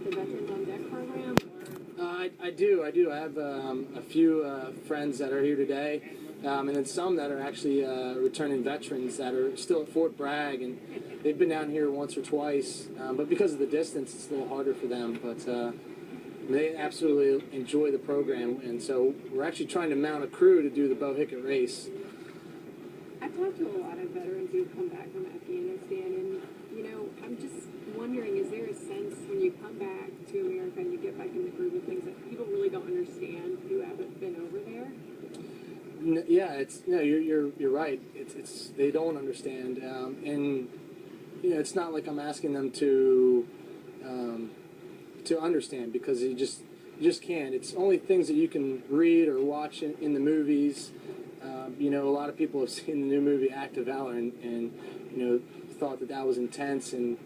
the Veterans on Deck program? I do. I have a few friends that are here today, and then some that are actually returning veterans that are still at Fort Bragg, and they've been down here once or twice, but because of the distance, it's a little harder for them. But they absolutely enjoy the program, and so we're actually trying to mount a crew to do the Bohicket race. I've talked to a lot of veterans who've come back from Afghanistan, and, I'm just wondering, is there a sense when you come back to America and you get back in the groove of things that people really don't understand who haven't been over there? Yeah, you're right. It's they don't understand, and it's not like I'm asking them to understand, because you just can't. It's only things that you can read or watch in the movies. A lot of people have seen the new movie Act of Valor and thought that was intense, and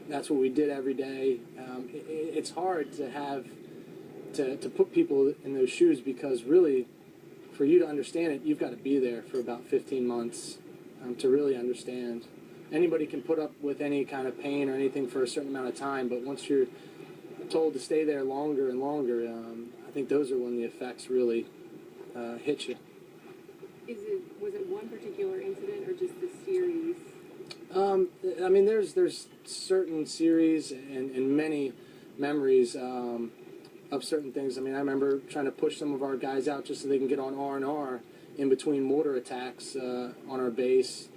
that's what we did every day. It's hard to have to put people in those shoes, because really, for you to understand it, you've got to be there for about 15 months to really understand. Anybody can put up with any kind of pain or anything for a certain amount of time, but once you're told to stay there longer and longer, I think those are when the effects really hit you. Was it one particular incident or just the series? There's certain series and many memories of certain things. I remember trying to push some of our guys out just so they can get on R&R in between mortar attacks on our base.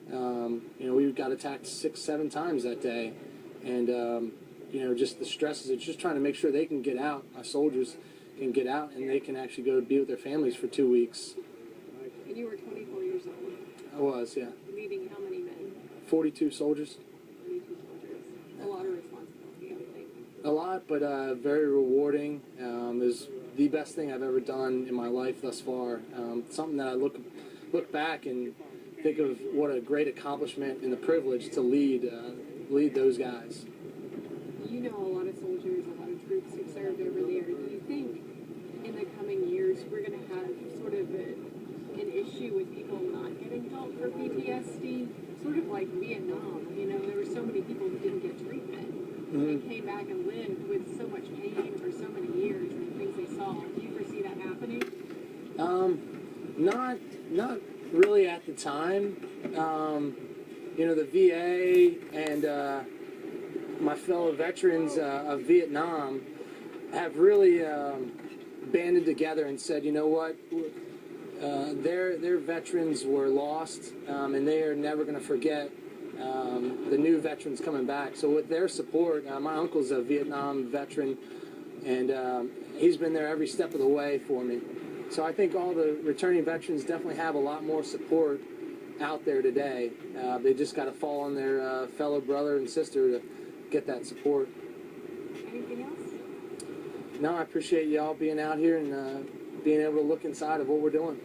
We got attacked 6-7 times that day, and just the stresses of just trying to make sure they can get out. Our soldiers can get out and they can actually go be with their families for 2 weeks. And you were 24 years old. I was, yeah. Leading how many men? 42 soldiers. 42 soldiers. A lot of responsibility, I would think. A lot, but very rewarding. It was the best thing I've ever done in my life thus far. Something that I look back and think of what a great accomplishment and the privilege to lead those guys. A lot of soldiers, a lot of troops who served over there. Do you think in the coming years we're going to have sort of an issue with people not getting help for PTSD? Sort of like Vietnam. There were so many people who didn't get treatment. Mm-hmm. They came back and lived with so much pain for so many years, and the things they saw. Do you foresee that happening? Not really at the time. The VA and my fellow veterans of Vietnam have really banded together and said, you know what, their veterans were lost, and they are never going to forget the new veterans coming back. So with their support, my uncle's a Vietnam veteran, and he's been there every step of the way for me. So I think all the returning veterans definitely have a lot more support out there today. They just got to fall on their fellow brother and sister to get that support. Anything else? No, I appreciate y'all being out here and being able to look inside of what we're doing.